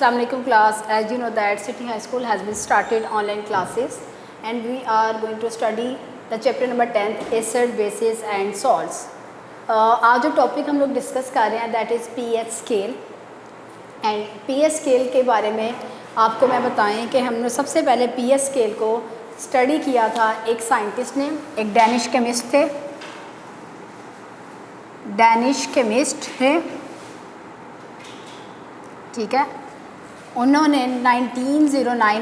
Assalamualaikum class. As you know that City High School has been started online classes and we are going to study the chapter number 10 acid, bases and salts. आज जो topic हम लोग discuss कर रहे हैं that is pH scale and pH scale के बारे में आपको मैं बताएं कि हमने सबसे पहले pH स्केल को स्टडी किया था एक साइंटिस्ट ने, एक डैनिश केमिस्ट थे, ठीक है। उन्होंने 1909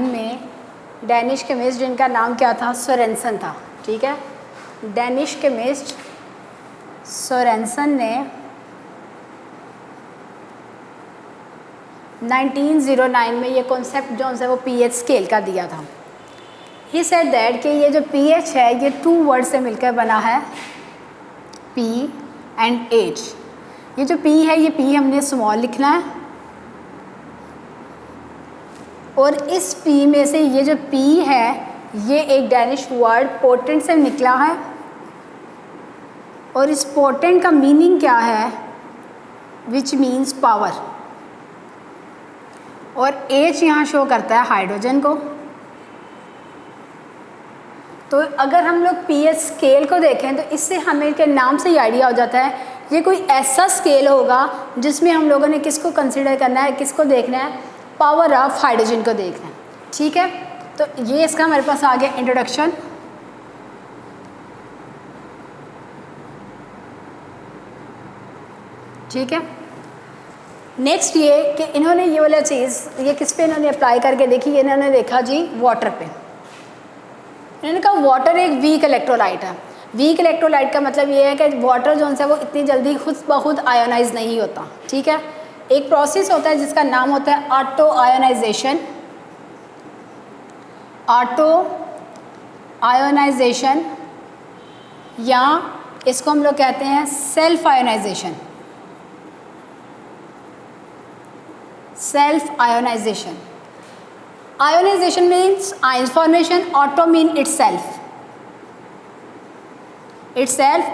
में डैनिश केमिस्ट जिनका नाम क्या था, सोरेनसन था, ठीक है। डैनिश केमिस्ट सोरेनसन ने 1909 में ये कॉन्सेप्ट जो है वो pH स्केल का दिया था। ही सेड दैट कि ये जो pH है ये 2 वर्ड से मिलकर बना है, P एंड H। ये जो P है ये P हमने स्मॉल लिखना है और इस P में से ये जो P है ये एक डैनिश वर्ड पोटेंट से निकला है और इस पोटेंट का मीनिंग क्या है, विच मीन्स पावर, और H यहाँ शो करता है हाइड्रोजन को। तो अगर हम लोग pH स्केल को देखें तो इससे हमें के नाम से ही आइडिया हो जाता है ये कोई ऐसा स्केल होगा जिसमें हम लोगों ने किसको कंसिडर करना है, किसको देखना है, पावर ऑफ हाइड्रोजन को देखना है, ठीक है। तो ये इसका हमारे पास आ गया इंट्रोडक्शन। ठीक है। नेक्स्ट ये कि इन्होंने ये वाला चीज़ ये किस पे इन्होंने अप्लाई करके देखी, इन्होंने देखा जी वाटर पे। इन्होंने कहा वाटर एक वीक इलेक्ट्रोलाइट है। वीक इलेक्ट्रोलाइट का मतलब ये है कि वाटर जो है वो इतनी जल्दी खुद ब खुद आयोनाइज नहीं होता, ठीक है। एक प्रोसेस होता है जिसका नाम होता है ऑटो आयोनाइजेशन, या इसको हम लोग कहते हैं self ionization. Ionization means ions formation, auto mean itself,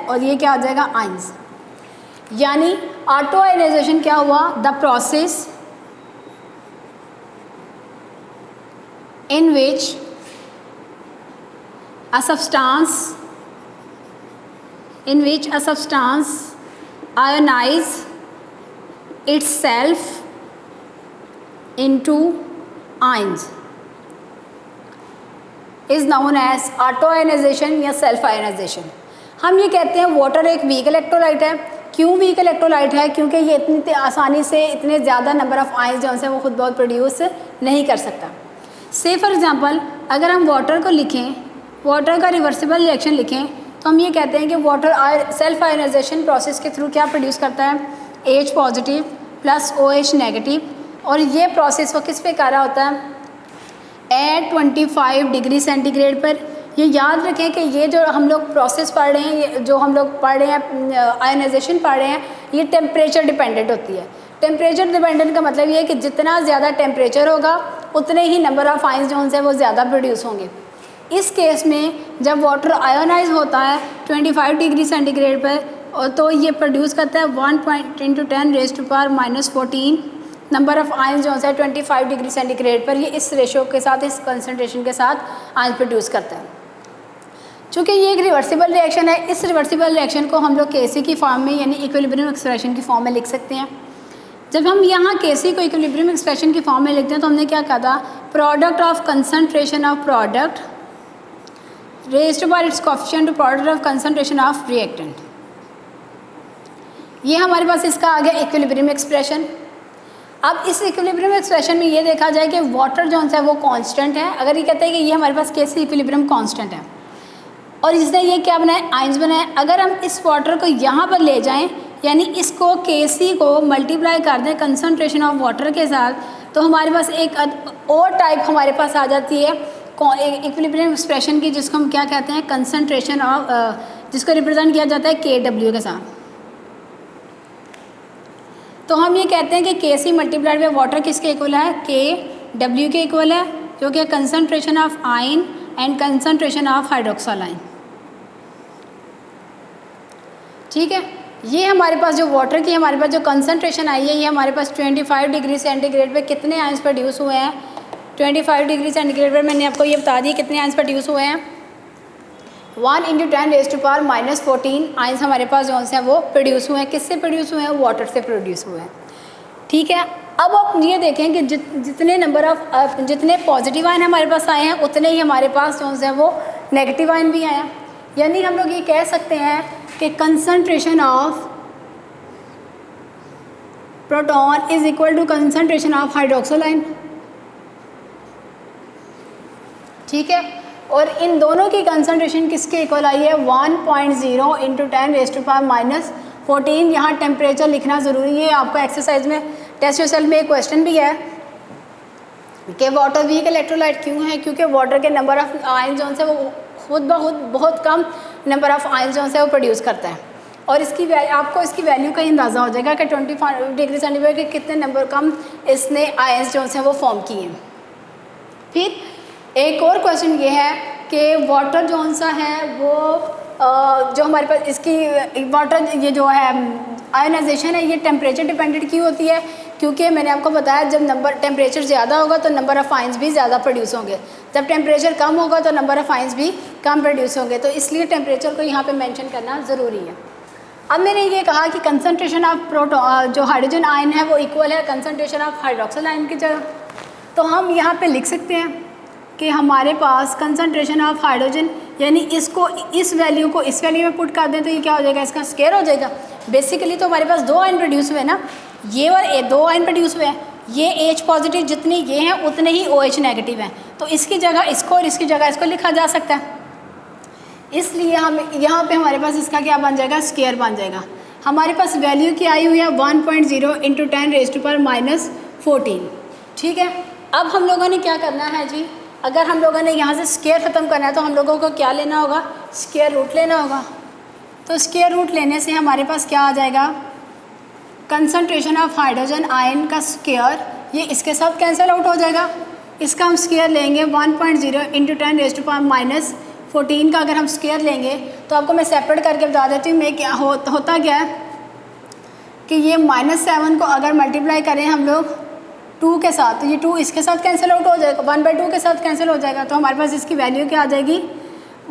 और ये क्या आ जाएगा ions। यानी ऑटो आयोनाइजेशन क्या हुआ, the process in which a substance ionize itself into ions is known as auto ionization या सेल्फ आयोनाइजेशन। हम ये कहते हैं वाटर एक वीक इलेक्ट्रोलाइट है। क्यों वीक इलेक्ट्रोलाइट है, क्योंकि ये इतनी आसानी से इतने ज़्यादा नंबर ऑफ आयंस जो है वो खुद बहुत प्रोड्यूस नहीं कर सकता। से फॉर एग्जांपल अगर हम वाटर को लिखें, वाटर का रिवर्सिबल रिएक्शन लिखें तो हम ये कहते हैं कि वाटर सेल्फ आयोनाइजेशन प्रोसेस के थ्रू क्या प्रोड्यूस करता है, H positive plus OH negative, और ये प्रोसेस वो किस पे कर रहा होता है, एट 25 डिग्री सेंटीग्रेड पर। ये याद रखें कि ये जो हम लोग प्रोसेस पढ़ रहे हैं, जो हम लोग पढ़ रहे हैं आयोनाइजेशन पढ़ रहे हैं, ये टेम्परेचर डिपेंडेंट होती है। टेम्परेचर डिपेंडेंट का मतलब ये है कि जितना ज़्यादा टेम्परेचर होगा उतने ही नंबर ऑफ आयंस जो उनसे वो ज़्यादा प्रोड्यूस होंगे। इस केस में जब वाटर आयोनाइज होता है 25 डिग्री सेंटीग्रेड पर, और तो ये प्रोड्यूस करता है 1.10⁻⁻14 नंबर ऑफ़ आयंस जो है 25 डिग्री सेंटीग्रेड पर। ये इस रेशो के साथ, इस कंसनट्रेशन के साथ आयंस प्रोड्यूस करता है। चूँकि ये एक रिवर्सिबल रिएक्शन है, इस रिवर्सिबल रिएक्शन को हम लोग Kc की फॉर्म में यानी इक्विलिब्रियम एक्सप्रेशन की फॉर्म में लिख सकते हैं। जब हम यहाँ Kc को इक्विलिब्रियम एक्सप्रेशन की फॉर्म में लिखते हैं तो हमने क्या कहा था, product of concentration of product raised by its coefficient to product of concentration of reactant. ये हमारे पास इसका आ गया इक्विलिब्रियम एक्सप्रेशन। अब इस इक्विलिब्रियम एक्सप्रेशन में ये देखा जाए कि वाटर जो है वो कांस्टेंट है। अगर ये कहते हैं कि ये हमारे पास Kc इक्विलिब्रियम कांस्टेंट है और इसने ये क्या बनाया, आयंस बनाए। अगर हम इस वाटर को यहाँ पर ले जाएं, यानी इसको Kc को मल्टीप्लाई कर दें कंसनट्रेशन ऑफ वाटर के साथ, तो हमारे पास एक और टाइप हमारे पास आ जाती है इक्विलिब्रियम एक्सप्रेशन की, जिसको हम क्या कहते हैं, कंसनट्रेशन ऑफ, जिसको रिप्रेजेंट किया जाता है Kw के साथ। तो हम ये कहते हैं कि Kc मल्टीप्लाइड बाय वाटर किसके इक्वल है, Kw के इक्वल है, जो कि concentration of ion and concentration of hydroxyl ion. ठीक है। ये हमारे पास जो वाटर की हमारे पास जो कंसनट्रेशन आई है, ये हमारे पास 25 डिग्री सेंटीग्रेड पे कितने आयंस प्रोड्यूस हुए हैं। 25 डिग्री सेंटीग्रेड पर मैंने आपको ये बता दिया कितने आयंस प्रोड्यूस हुए हैं। 1 × 10⁻⁻14 आयंस हमारे पास जो हैं वो प्रोड्यूस हुए हैं। किससे प्रोड्यूस हुए हैं? वाटर से प्रोड्यूस हुए हैं। ठीक है, अब आप ये देखें कि जितने पॉजिटिव आयन हमारे पास आए हैं उतने ही हमारे पास जो हैं वो नेगेटिव आयन भी आए हैं। यानी हम लोग ये कह सकते हैं कि concentration of proton is equal to concentration of hydroxyl ion. ठीक है, और इन दोनों की कंसंट्रेशन किसके इक्वल आई है? 1.0 × 10⁻⁻14। यहाँ टेम्परेचर लिखना ज़रूरी है। आपको एक्सरसाइज में टेस्ट रिजल्ट में एक क्वेश्चन भी है कि वाटर वीक इलेक्ट्रोलाइट क्यों है? क्योंकि वाटर के नंबर ऑफ आयन जो है वो खुद ब खुद बहुत कम नंबर ऑफ आयन जो है वो प्रोड्यूस करता है। और आपको इसकी वैल्यू का ही अंदाज़ा हो जाएगा कि 25 डिग्री सेंटीग्रेड के कितने नंबर कम इसने आयन्स जो हैं वो फॉर्म किए हैं। फिर एक और क्वेश्चन ये है कि वाटर जो सा है वो जो हमारे पास इसकी वाटर ये जो है आयोनाइजेशन है, ये टेम्परेचर डिपेंडेंट क्यों होती है? क्योंकि मैंने आपको बताया जब टेम्परेचर ज़्यादा होगा तो नंबर ऑफ़ आयंस भी ज़्यादा प्रोड्यूस होंगे, जब टेम्परेचर कम होगा तो नंबर ऑफ़ आयंस भी कम प्रोड्यूस होंगे। तो इसलिए टेम्परेचर को यहाँ पे मेंशन करना ज़रूरी है। अब मैंने ये कहा कि कंसंट्रेशन ऑफ जो हाइड्रोजन आयन है वो इक्वल है कंसंट्रेशन ऑफ हाइड्रोक्सिल आयन की जगह। तो हम यहाँ पे लिख सकते हैं कि हमारे पास कंसंट्रेशन ऑफ हाइड्रोजन, यानी इसको इस वैल्यू को इस वैल्यू में पुट कर दें तो ये क्या हो जाएगा? इसका स्क्वायर हो जाएगा। बेसिकली तो हमारे पास 2 आयन प्रोड्यूस हुए ना, ये और 2 आयन प्रोड्यूस हुए हैं। ये H पॉजिटिव जितने ये हैं उतने ही OH नेगेटिव हैं। तो इसकी जगह इसको और इसकी जगह इसको लिखा जा सकता है। इसलिए हम यहाँ पे हमारे पास इसका क्या बन जाएगा? स्क्वायर बन जाएगा। हमारे पास वैल्यू क्या आई हुई है? 1.0 × 10⁻14। ठीक है, अब हम लोगों ने क्या करना है जी? अगर हम लोगों ने यहाँ से स्क्वायर ख़त्म करना है तो हम लोगों को क्या लेना होगा? स्क्वायर रूट लेना होगा। तो स्क्वायर रूट लेने से हमारे पास क्या आ जाएगा? कंसंट्रेशन ऑफ हाइड्रोजन आयन का स्क्वायर, ये इसके साथ कैंसिल आउट हो जाएगा। इसका हम स्क्वायर लेंगे 1.0 × 10⁻14 का अगर हम स्क्वायर लेंगे तो आपको मैं सेपरेट करके बता देती हूँ। मैं क्या होता क्या है कि ये -7 को अगर मल्टीप्लाई करें हम लोग 2 के साथ, तो ये 2 इसके साथ कैंसिल आउट हो जाएगा, 1/2 के साथ कैंसिल हो जाएगा। तो हमारे पास इसकी वैल्यू क्या आ जाएगी?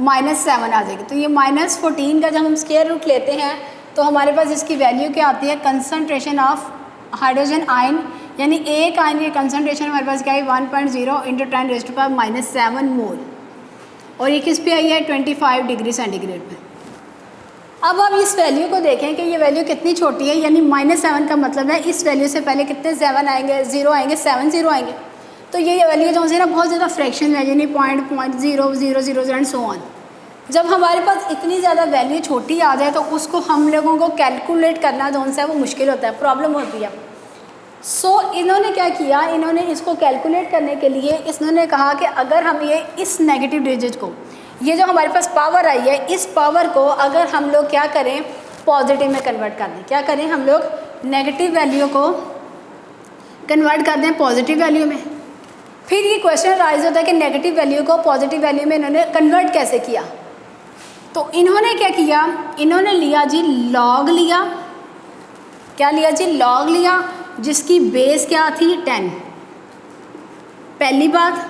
-7 आ जाएगी। तो ये -14 का जब हम स्क्वायर रूट लेते हैं तो हमारे पास इसकी वैल्यू क्या आती है? कंसंट्रेशन ऑफ हाइड्रोजन आयन, यानी एक आयन की कंसंट्रेशन हमारे पास क्या है? 1.0 × 10⁻⁻7 मोल। और ये किस पे आई है? 25 डिग्री सेंटीग्रेड पे। अब आप इस वैल्यू को देखें कि ये वैल्यू कितनी छोटी है, यानी -7 का मतलब है इस वैल्यू से पहले कितने 7 आएंगे? 0 आएंगे, 7 0 आएंगे। तो ये वैल्यू जो है ना बहुत ज़्यादा फ्रैक्शन है, यानी 0.0000 एंड सो ऑन। जब हमारे पास इतनी ज़्यादा वैल्यू छोटी आ जाए तो उसको हम लोगों को कैलकुलेट करना जो है वो मुश्किल होता है, प्रॉब्लम होती है। सो इन्होंने क्या किया? इन्होंने इसको कैलकुलेट करने के लिए इन्होंने कहा कि अगर हम ये इस नेगेटिव डिजिट को, ये जो हमारे पास पावर आई है, इस पावर को अगर हम लोग क्या करें? पॉजिटिव में कन्वर्ट कर दें। क्या करें? हम लोग नेगेटिव वैल्यू को कन्वर्ट कर दें पॉजिटिव वैल्यू में। फिर ये क्वेश्चन राइज होता है कि नेगेटिव वैल्यू को पॉजिटिव वैल्यू में इन्होंने कन्वर्ट कैसे किया? तो इन्होंने क्या किया? इन्होंने लिया जी लॉग लिया। क्या लिया जी? लॉग लिया, जिसकी बेस क्या थी? 10, पहली बात।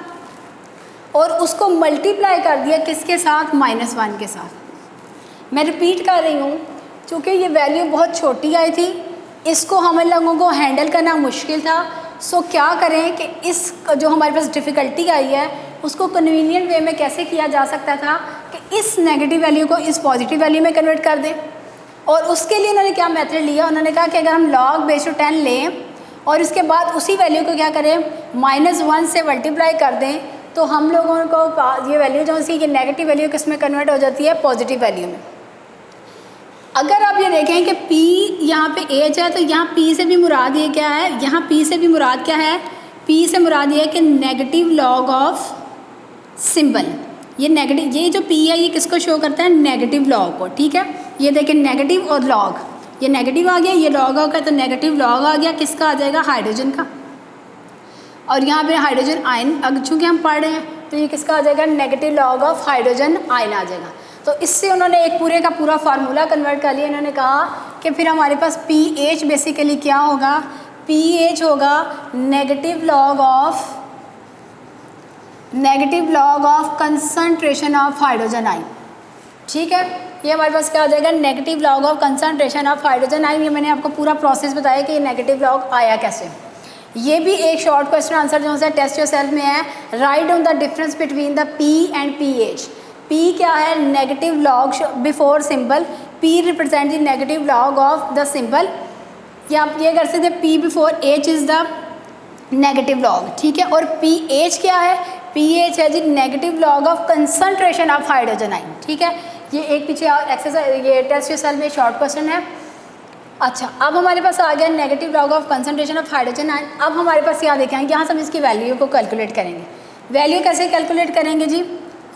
और उसको मल्टीप्लाई कर दिया किसके साथ? -1 के साथ। मैं रिपीट कर रही हूँ, चूँकि ये वैल्यू बहुत छोटी आई थी, इसको हम लोगों को हैंडल करना मुश्किल था। सो क्या करें कि इस जो हमारे पास डिफ़िकल्टी आई है उसको कन्वीनियंट वे में कैसे किया जा सकता था कि इस नेगेटिव वैल्यू को इस पॉजिटिव वैल्यू में कन्वर्ट कर दें। और उसके लिए उन्होंने क्या मेथड लिया? उन्होंने कहा कि अगर हम log/10 लें और इसके बाद उसी वैल्यू को क्या करें? -1 से मल्टीप्लाई कर दें, तो हम लोगों को ये वैल्यू जो सी ये नेगेटिव वैल्यू किस में कन्वर्ट हो जाती है? पॉजिटिव वैल्यू में। अगर आप ये देखें कि P यहाँ पे H है तो यहाँ P से भी मुराद ये क्या है? यहाँ P से भी मुराद क्या है? P से मुराद ये है कि नेगेटिव लॉग ऑफ सिंबल। ये नेगेटिव, ये जो P है ये किसको शो करता है? नेगेटिव लॉग को। ठीक है, ये देखें नेगेटिव और लॉग, ये नेगेटिव आ गया, ये लॉग आ गया, तो नेगेटिव लॉग आ गया किसका? आ जाएगा हाइड्रोजन का। और यहाँ पे हाइड्रोजन आयन, अब चूँकि हम पढ़ रहे हैं तो ये किसका आ जाएगा? Negative log of hydrogen ion आ जाएगा। तो इससे उन्होंने एक पूरे का पूरा फार्मूला कन्वर्ट कर लिया। इन्होंने कहा कि फिर हमारे पास pH बेसिकली क्या होगा, pH होगा negative log of concentration of hydrogen ion. ठीक है, ये हमारे पास क्या आ जाएगा, negative log of concentration of hydrogen ion. ये मैंने आपको पूरा प्रोसेस बताया कि ये नेगेटिव लॉग आया कैसे। ये भी एक शॉर्ट क्वेश्चन आंसर जो है टेस्ट योरसेल्फ में है, write on the difference between the P and pH। P क्या है, negative log before symbol, P represent the negative log of the symbol, या आप ये कर सकते हैं P before H is the negative log. ठीक है, और pH क्या है, pH है जी negative log of concentration of hydrogen ion. ठीक है, ये एक पीछे और एक्सरसाइज, ये टेस्ट योरसेल्फ में शॉर्ट क्वेश्चन है। अच्छा, अब हमारे पास आ गया negative log of concentration of hydrogen ion. अब हमारे पास यहाँ देखें, यहाँ से हम इसकी वैल्यू को कैलकुलेट करेंगे। वैल्यू कैसे कैलकुलेट करेंगे जी,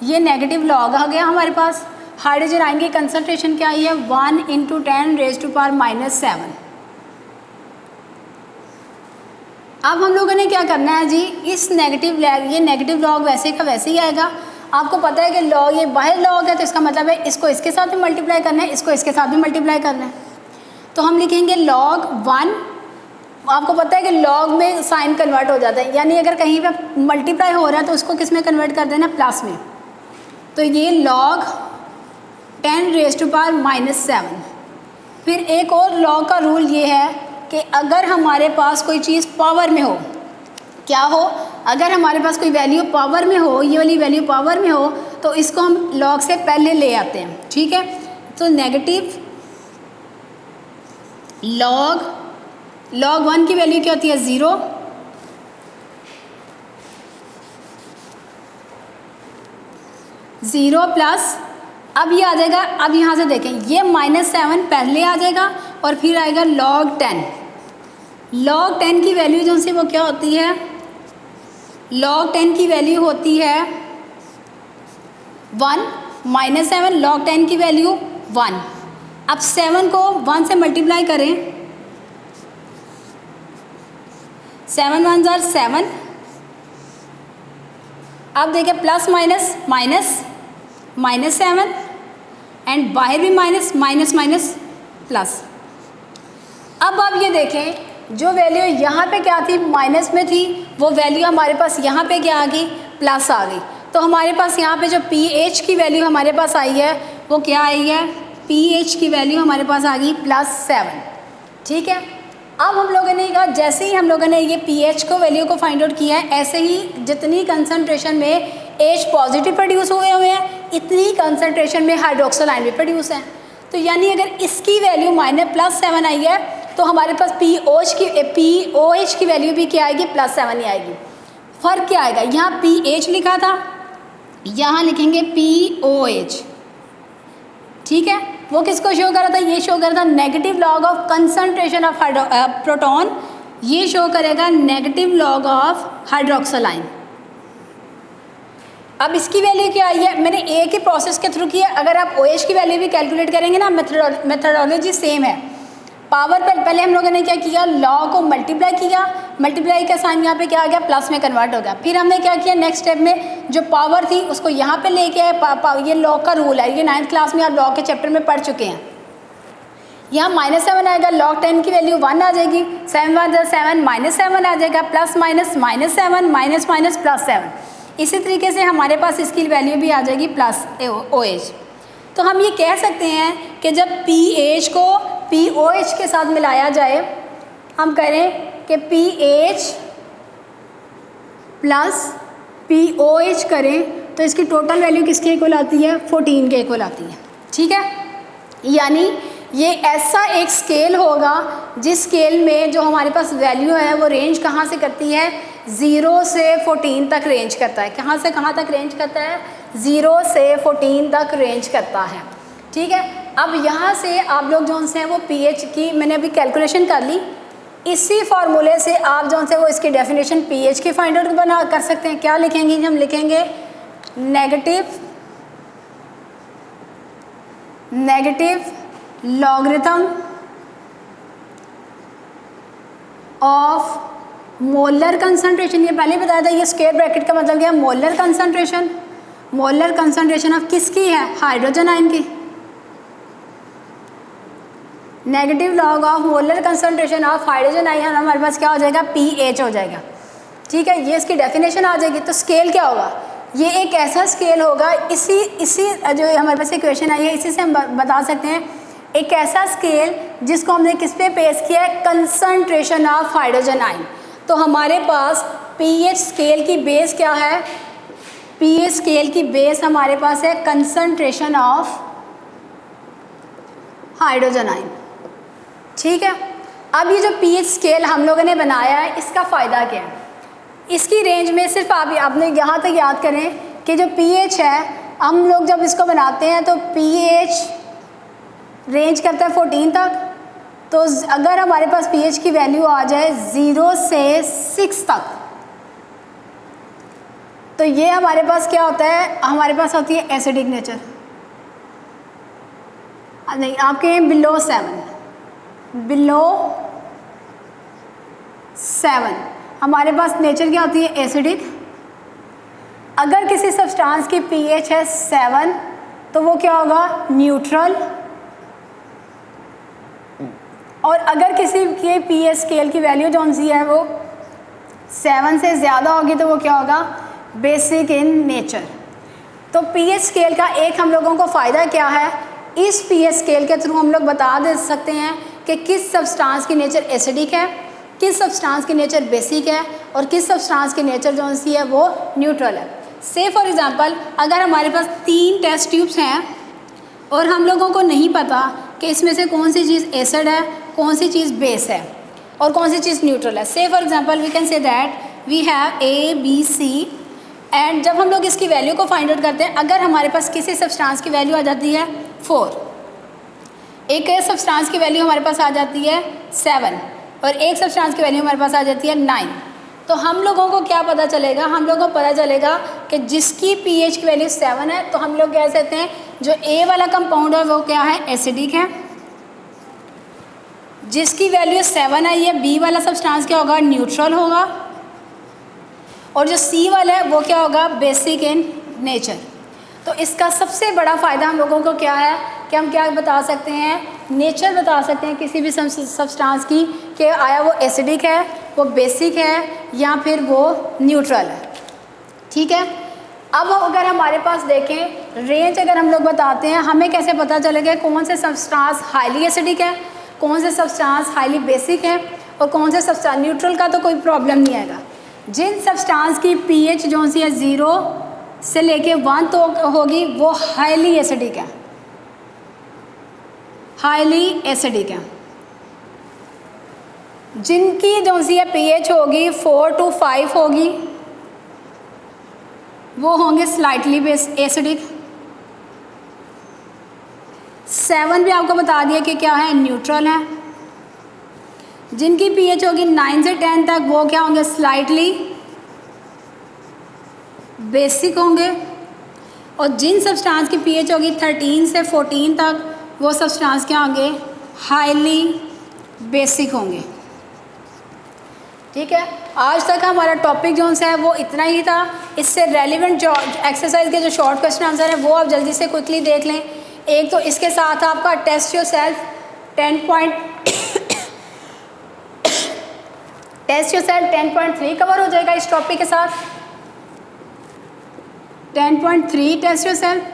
ये नेगेटिव लॉग आ गया हमारे पास, हाइड्रोजन आयन की कंसंट्रेशन क्या आई है 1 × 10⁻⁻⁷। अब हम लोगों ने क्या करना है जी, इस ये नेगेटिव लॉग वैसे का वैसे ही आएगा। आपको पता है कि लॉग ये बाहर लॉग है, तो इसका मतलब है इसको इसके साथ भी मल्टीप्लाई करना है, इसको इसके साथ भी मल्टीप्लाई करना है। तो हम लिखेंगे log 1। आपको पता है कि log में साइन कन्वर्ट हो जाता है, यानी अगर कहीं पे मल्टीप्लाई हो रहा है तो उसको किस में कन्वर्ट कर देना, प्लस में। तो ये log 10⁻⁻⁷। फिर एक और log का रूल ये है कि अगर हमारे पास कोई चीज़ पावर में हो, क्या हो, अगर हमारे पास कोई वैल्यू पावर में हो, ये वाली वैल्यू पावर में हो, तो इसको हम log से पहले ले आते हैं। ठीक है, तो नेगेटिव log 1 की वैल्यू क्या होती है 0, प्लस, अब ये आ जाएगा, अब यहाँ से देखें ये -7 पहले आ जाएगा और फिर आएगा log 10। log 10 की वैल्यू जो सी वो क्या होती है, log 10 की वैल्यू होती है 1, -7 log 10 की वैल्यू 1। अब 7 को 1 से मल्टीप्लाई करें, 7 1 जार 7। अब देखें प्लस माइनस 7 एंड बाहर भी माइनस प्लस। अब आप ये देखें जो वैल्यू यहाँ पे क्या थी, माइनस में थी, वो वैल्यू हमारे पास यहाँ पे क्या आ गई, प्लस आ गई। तो हमारे पास यहाँ पे जो pH की वैल्यू हमारे पास आई है वो क्या आई है, pH की वैल्यू हमारे पास आ गई +7। ठीक है, अब हम लोगों ने कहा जैसे ही हम लोगों ने ये pH को वैल्यू को फाइंड आउट किया है, ऐसे ही जितनी कंसंट्रेशन में H पॉजिटिव प्रोड्यूस हुए हैं इतनी कंसंट्रेशन में हाइड्रोक्सिल आयन भी प्रोड्यूस है। तो यानी अगर इसकी वैल्यू -+7 आई है तो हमारे पास POH की वैल्यू भी क्या आएगी, +7 ही आएगी। फ़र्क क्या आएगा, यहाँ pH लिखा था, यहाँ लिखेंगे POH। ठीक है, वो किसको शो कर रहा था, ये शो कर रहा था negative log of concentration of proton, ये शो करेगा negative log of hydroxyl ion. अब इसकी वैल्यू क्या आई है, मैंने एक ही प्रोसेस के थ्रू किया। अगर आप OH की वैल्यू भी कैलकुलेट करेंगे ना, मेथडोलॉजी सेम है। पावर पर पहले हम लोगों ने क्या किया, लॉग को मल्टीप्लाई किया, मल्टीप्लाई का साइन यहाँ पे क्या आ गया, प्लस में कन्वर्ट हो गया। फिर हमने क्या किया, नेक्स्ट स्टेप में जो पावर थी उसको यहाँ पे लेके आए। ये लॉग का रूल है, ये 9th क्लास में आप लॉग के चैप्टर में पढ़ चुके हैं। यहाँ -7 आएगा, log 10 की वैल्यू 1 आ जाएगी, 7 1 7 -7 आ जाएगा, प्लस माइनस -7 माइनस +7। इसी तरीके से हमारे पास इसकी वैल्यू भी आ जाएगी OH। तो हम ये कह सकते हैं कि जब pH को POH के साथ मिलाया जाए, हम करें कि pH प्लस POH करें तो इसकी टोटल वैल्यू किसके इक्वल आती है, 14 के इक्वल आती है। ठीक है, यानी ये ऐसा एक स्केल होगा जिस स्केल में जो हमारे पास वैल्यू है वो रेंज कहाँ से करती है, 0 से 14 तक रेंज करता है। कहाँ से कहाँ तक रेंज करता है, 0 से 14 तक रेंज करता है। ठीक है, अब यहाँ से आप लोग जो हैं वो pH की मैंने अभी कैलकुलेशन कर ली, इसी फार्मूले से आप जो है वो इसकी डेफिनेशन pH की फाइंड आउट बना कर सकते हैं। क्या लिखेंगे, हम लिखेंगे negative logarithm of molar concentration. ये पहले बताया था, ये स्क्वायर ब्रैकेट का मतलब क्या है, molar concentration molar concentration of किसकी है? हाइड्रोजन आयन की। Negative log of molar concentration of hydrogen ion हमारे पास क्या हो जाएगा? pH हो जाएगा। ठीक है, ये इसकी डेफिनेशन आ जाएगी। तो स्केल क्या होगा? ये एक ऐसा स्केल होगा, इसी जो हमारे पास इक्वेशन आई है इसी से हम बता सकते हैं, एक ऐसा स्केल जिसको हमने किस पे पेश किया है? Concentration of hydrogen ion. तो हमारे पास pH स्केल की बेस क्या है? pH स्केल की बेस हमारे पास है कंसंट्रेशन ऑफ हाइड्रोजन आयन। ठीक है, अब ये जो pH स्केल हम लोगों ने बनाया है इसका फ़ायदा क्या है? इसकी रेंज में सिर्फ आपने यहाँ तक याद करें कि जो pH है, हम लोग जब इसको बनाते हैं तो pH रेंज करता है 14 तक। तो अगर हमारे पास pH की वैल्यू आ जाए 0 से 6 तक, तो ये हमारे पास क्या होता है? हमारे पास होती है एसिडिक नेचर। नहीं, आपके बिलो 7 हमारे पास नेचर क्या होती है? एसिडिक। अगर किसी सब्सटेंस की pH है 7 तो वो क्या होगा? न्यूट्रल। और अगर किसी के pH स्केल की वैल्यू जो सी है वो 7 से ज़्यादा होगी तो वो क्या होगा? Basic in nature. तो pH स्केल का एक हम लोगों को फ़ायदा क्या है? इस pH स्केल के थ्रू हम लोग बता दे सकते हैं कि किस सब्सटेंस की नेचर एसिडिक है, किस सब्सटेंस की नेचर बेसिक है और किस सब्सटेंस की नेचर जो सी है वो न्यूट्रल है। से फॉर एग्ज़ाम्पल, अगर हमारे पास 3 टेस्ट ट्यूब्स हैं और हम लोगों को नहीं पता कि इसमें से कौन सी चीज़ एसिड है, कौन सी चीज़ बेस है और कौन सी चीज़ न्यूट्रल है। Say for example we can say that we have A, B, C and जब हम लोग इसकी वैल्यू को फाइंड आउट करते हैं, अगर हमारे पास किसी सब्सटेंस की वैल्यू आ जाती है 4, एक सब्सटेंस की वैल्यू हमारे पास आ जाती है 7 और एक सब्सटेंस की वैल्यू हमारे पास आ जाती है 9, तो हम लोगों को क्या पता चलेगा? हम लोगों को पता चलेगा कि जिसकी pH की वैल्यू 7 है तो हम लोग कह सकते हैं जो A वाला कंपाउंड है वो क्या है? एसिडिक है। जिसकी वैल्यू 7 है ये B वाला सब्सटेंस क्या होगा? न्यूट्रल होगा। और जो C वाला है वो क्या होगा? Basic in nature. तो इसका सबसे बड़ा फ़ायदा हम लोगों को क्या है कि हम क्या बता सकते हैं? नेचर बता सकते हैं किसी भी सब्सटेंस की कि आया वो एसिडिक है, वो बेसिक है या फिर वो न्यूट्रल है। ठीक है, अब अगर हमारे पास देखें रेंज, अगर हम लोग बताते हैं, हमें कैसे पता चलेगा कौन से सब्सटेंस हाईली एसिडिक है, कौन से सब्सटेंस हाईली बेसिक है और कौन से सब्सटेंस न्यूट्रल का तो कोई प्रॉब्लम नहीं आएगा। जिन सब्सटेंस की pH जो सी है 0 से लेके 1 तो होगी वो हाईली एसिडिक है, हाईली एसिडिक है। जिनकी जो सी है pH होगी 4 to 5 होगी वो होंगे स्लाइटली एसिडिक। 7 भी आपको बता दिया कि क्या है? न्यूट्रल है। जिनकी pH होगी 9 से 10 तक वो क्या होंगे? स्लाइटली बेसिक होंगे। और जिन सब्सटेंस की pH होगी 13 से 14 तक वो सब्सटेंस क्या होंगे? हाईली बेसिक होंगे। ठीक है, आज तक हमारा टॉपिक जो है वो इतना ही था। इससे रेलिवेंट जो एक्सरसाइज के जो शॉर्ट क्वेश्चन आंसर है वो आप जल्दी से क्विकली देख लें। एक तो इसके साथ आपका टेस्ट योरसेल्फ 10.3 कवर हो जाएगा इस टॉपिक के साथ। 10.3 टेस्ट योरसेल्फ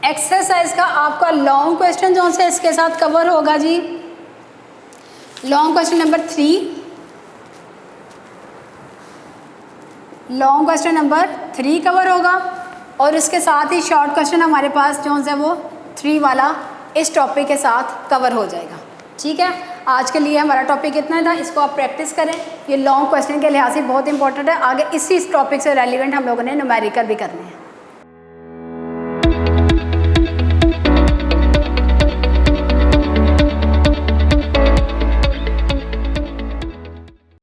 एक्सरसाइज का आपका लॉन्ग क्वेश्चन जो है इसके साथ कवर होगा जी। Long question number 3, long question number 3 cover होगा और इसके साथ ही शॉर्ट क्वेश्चन हमारे पास जो है वो 3 वाला इस टॉपिक के साथ कवर हो जाएगा। ठीक है, आज के लिए हमारा टॉपिक इतना ही था, इसको आप प्रैक्टिस करें। ये लॉन्ग क्वेश्चन के लिहाज से बहुत इंपॉर्टेंट है। आगे इसी टॉपिक से रेलिवेंट हम लोगों ने न्यूमेरिकल भी करने हैं।